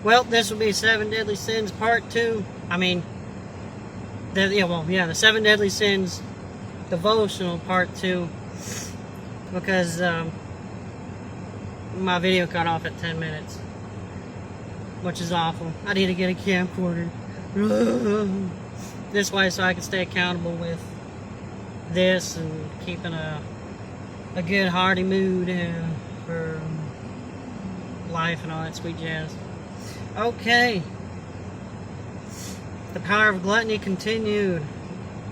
Well, this will be Seven Deadly Sins Part 2. The Seven Deadly Sins Devotional Part 2. Because my video cut off at 10 minutes. Which is awful. I need to get a camcorder. This way so I can stay accountable with this and keeping a good hearty mood for life and all that sweet jazz. Okay. The power of gluttony continued.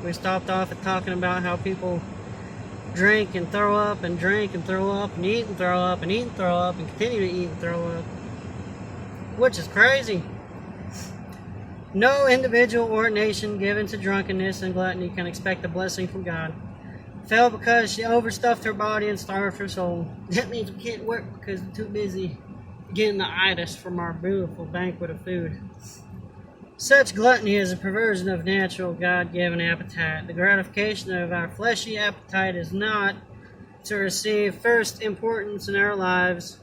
We stopped off at talking about how people drink and throw up and drink and throw up and eat and throw up and eat and throw up and continue to eat and throw up. Which is crazy. No individual or nation given to drunkenness and gluttony can expect a blessing from God. Fell because she overstuffed her body and starved her soul. That means we can't work because we're too busy getting the itis from our beautiful banquet of food. Such gluttony is a perversion of natural God-given appetite. The gratification of our fleshy appetite is not to receive first importance in our lives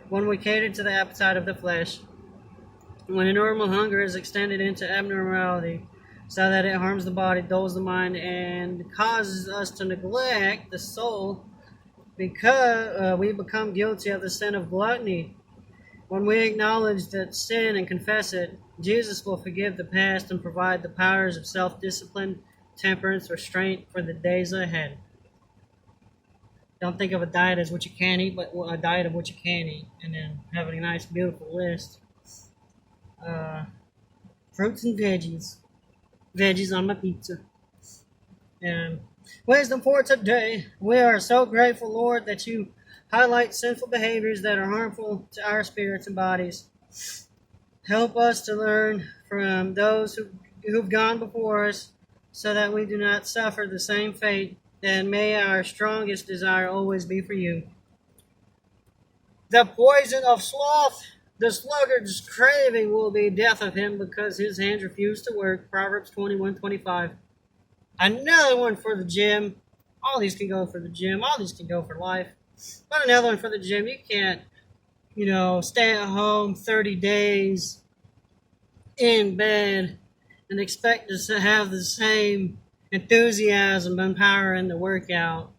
when we cater to the appetite of the flesh. When a normal hunger is extended into abnormality so that it harms the body, dulls the mind, and causes us to neglect the soul, because we become guilty of the sin of gluttony. When we acknowledge that sin and confess it, Jesus will forgive the past and provide the powers of self-discipline, temperance, restraint for the days ahead. Don't think of a diet as what you can eat, but a diet of what you can eat, and then having a nice, beautiful list. Fruits and veggies. Veggies on my pizza. And wisdom for today. We are so grateful, Lord, that you highlight sinful behaviors that are harmful to our spirits and bodies. Help us to learn from those who've gone before us so that we do not suffer the same fate, and may our strongest desire always be for you. The poison of sloth. The sluggard's craving will be death of him because his hands refuse to work. Proverbs 21:25. Another one for the gym. All these can go for the gym. All these can go for life. But another one for the gym. You can't, stay at home 30 days in bed and expect to have the same enthusiasm and power in the workout.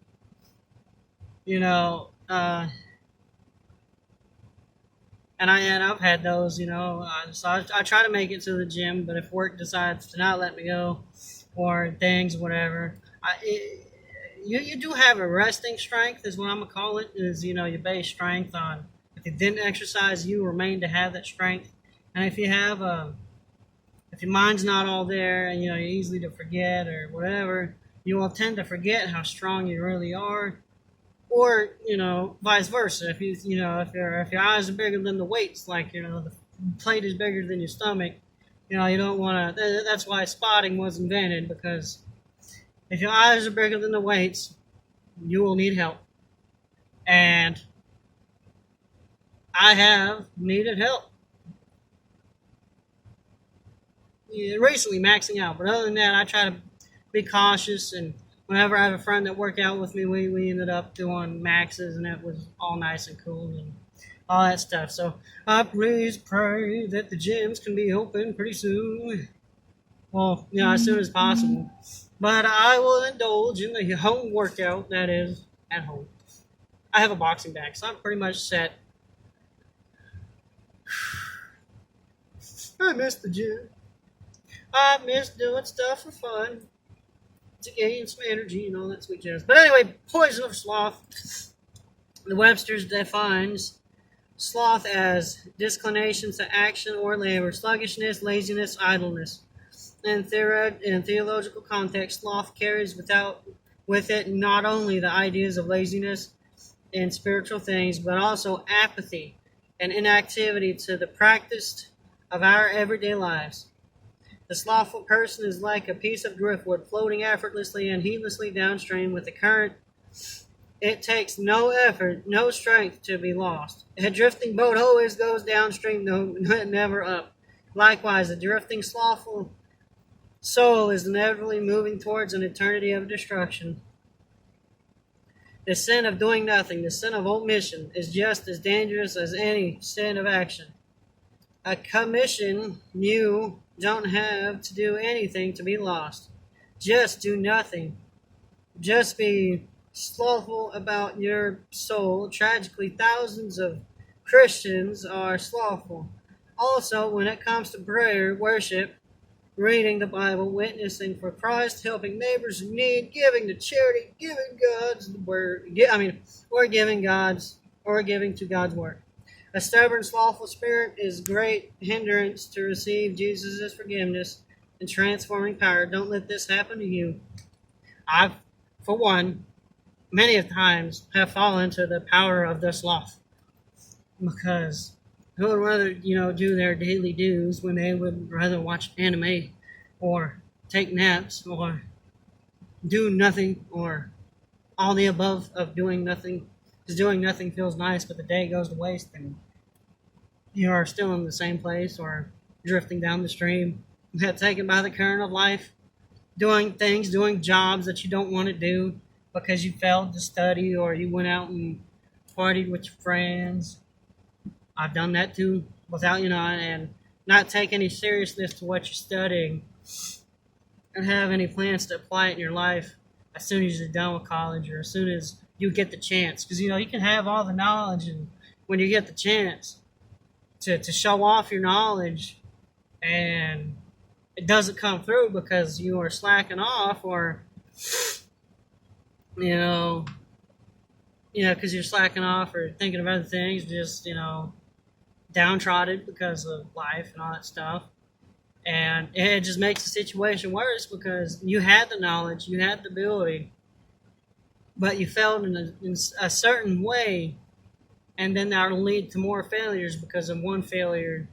And I've had those, so I try to make it to the gym, but if work decides to not let me go or things, whatever, you do have a resting strength is what I'm going to call it, is, your base strength on, if you didn't exercise, you remain to have that strength. And if you have, if your mind's not all there and, you're easily to forget or whatever, you will tend to forget how strong you really are. Or, vice versa. If if your eyes are bigger than the weights, like, the plate is bigger than your stomach, you don't want to, that's why spotting was invented, because if your eyes are bigger than the weights, you will need help. And I have needed help. Recently maxing out, but other than that, I try to be cautious, and whenever I have a friend that worked out with me, we ended up doing maxes, and it was all nice and cool and all that stuff. So I please pray that the gyms can be open pretty soon. Well, as soon as possible. But I will indulge in the home workout, that is, at home. I have a boxing bag, so I'm pretty much set. I miss the gym. I miss doing stuff for fun, to gain some energy and all that sweet jazz. But anyway, poison of sloth. The Webster's defines sloth as disinclination to action or labor, sluggishness, laziness, idleness. In theological context, sloth carries with it not only the ideas of laziness in spiritual things, but also apathy and inactivity to the practice of our everyday lives. The slothful person is like a piece of driftwood floating effortlessly and heedlessly downstream with the current. It takes no effort, no strength to be lost. A drifting boat always goes downstream, never up. Likewise, a drifting, slothful soul is inevitably moving towards an eternity of destruction. The sin of doing nothing, the sin of omission, is just as dangerous as any sin of action. a commission you don't have to do anything to be lost. Just do nothing. Just be slothful about your soul. Tragically, thousands of Christians are slothful. Also, when it comes to prayer, worship, reading the Bible, witnessing for Christ, helping neighbors in need, giving to charity, giving God's word, or giving to God's word. A stubborn, slothful spirit is great hindrance to receive Jesus' forgiveness and transforming power. Don't let this happen to you. I've, for one, many of times have fallen into the power of the sloth, because who would rather, do their daily dues when they would rather watch anime or take naps or do nothing, or all the above of doing nothing. Because doing nothing feels nice, but the day goes to waste and you are still in the same place or drifting down the stream, taken by the current of life, doing jobs that you don't want to do because you failed to study or you went out and partied with your friends. I've done that too, without, and not take any seriousness to what you're studying and have any plans to apply it in your life as soon as you're done with college or as soon as you get the chance. Because, you can have all the knowledge, and when you get the chance to show off your knowledge and it doesn't come through because you are slacking off, or, because you're slacking off or thinking of other things, just, downtrodden because of life and all that stuff. And it just makes the situation worse because you had the knowledge, you had the ability, but you failed in a certain way, and then that'll lead to more failures because of one failure,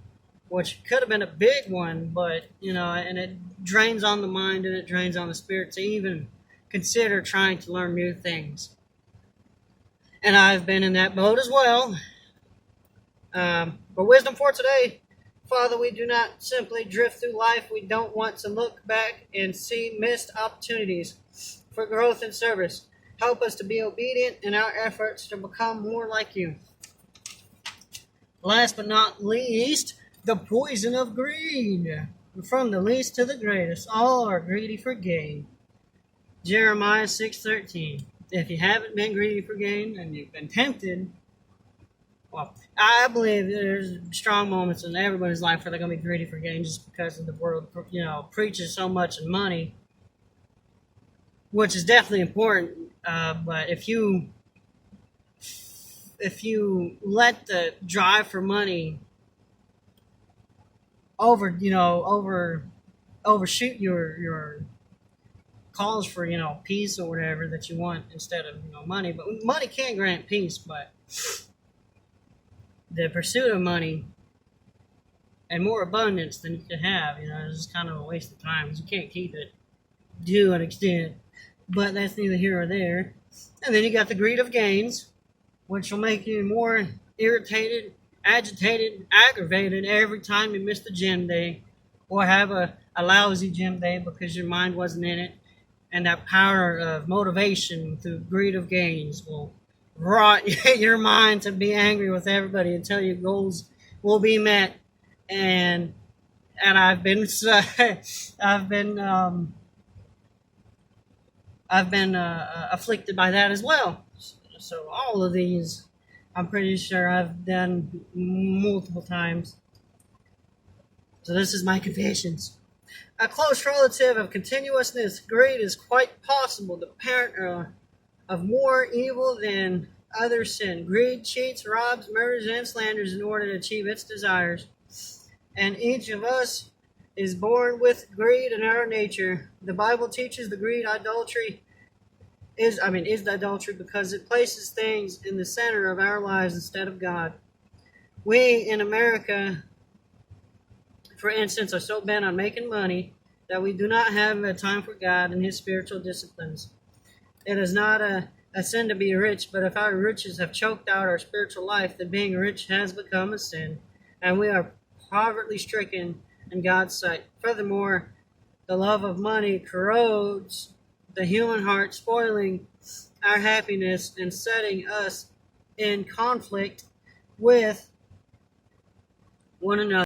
which could have been a big one, but, and it drains on the mind and it drains on the spirit to even consider trying to learn new things. And I've been in that boat as well. For wisdom for today, Father, we do not simply drift through life. We don't want to look back and see missed opportunities for growth and service. Help us to be obedient in our efforts to become more like you. Last but not least, the poison of greed. From the least to the greatest, all are greedy for gain. Jeremiah 6:13. If you haven't been greedy for gain and you've been tempted, well, I believe there's strong moments in everybody's life where they're going to be greedy for gain just because of the world, preaches so much in money, which is definitely important. But if you let the drive for money overshoot your calls for peace or whatever that you want instead of money, but money can grant peace, but the pursuit of money and more abundance than you could have, is just kind of a waste of time because you can't keep it to an extent. But that's neither here or there. And then you got the greed of gains, which will make you more irritated, agitated, aggravated every time you miss the gym day or have a lousy gym day because your mind wasn't in it. And that power of motivation through greed of gains will rot your mind to be angry with everybody until your goals will be met. And I've been afflicted by that as well. So all of these, I'm pretty sure I've done multiple times. So this is my confessions. A close relative of continuousness, greed is quite possible the parent of more evil than other sin. Greed cheats, robs, murders, and slanders in order to achieve its desires. And each of us is born with greed in our nature. The Bible teaches the greed is idolatry because it places things in the center of our lives instead of God. We in America, for instance, are so bent on making money that we do not have the time for God and His spiritual disciplines. It is not a sin to be rich, but if our riches have choked out our spiritual life, then being rich has become a sin, and we are poverty stricken in God's sight. Furthermore, the love of money corrodes the human heart, spoiling our happiness and setting us in conflict with one another.